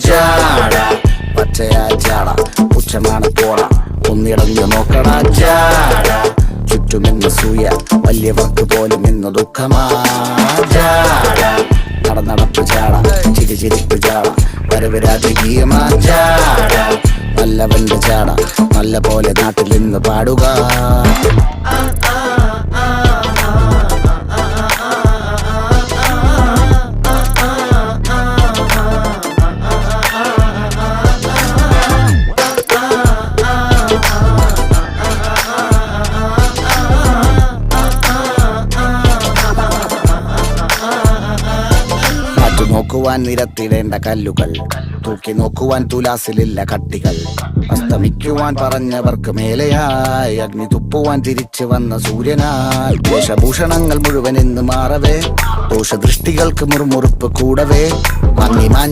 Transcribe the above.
ജാട പച്ചയാ ജാട പുച്ഛമാണ് പോട ഒന്നിടഞ്ഞു നോക്കണ ജാട ചുറ്റുമെന്ന് സൂയ വലിയവർക്ക് പോലും ഇന്ന് ദുഃഖമാ ജാട നടപ്പ് ജാട ചിരിപ്പ് ജാട വരവ് രാജകീയമാ ജാട നല്ലവന്റെ ജാട നല്ല പോലെ നാട്ടിൽ നിന്ന് പാടുക. നോക്കുവാൻ നിരത്തിടേണ്ട കല്ലുകൾ, തൂക്കി നോക്കുവാൻ തുലാസിലില്ല കട്ടികൾ, അസ്തമിക്കുവാൻ പറഞ്ഞവർക്ക് മേലെയായി അഗ്നി തുപ്പുവാൻ തിരിച്ചു വന്ന സൂര്യനായി വേഷഭൂഷണങ്ങൾ മുഴുവൻ ഇന്ന് മാറവേ ദോഷദൃഷ്ടികൾക്ക് മുറുമുറുപ്പ് കൂടവേ മങ്ങി മാഞ്ഞ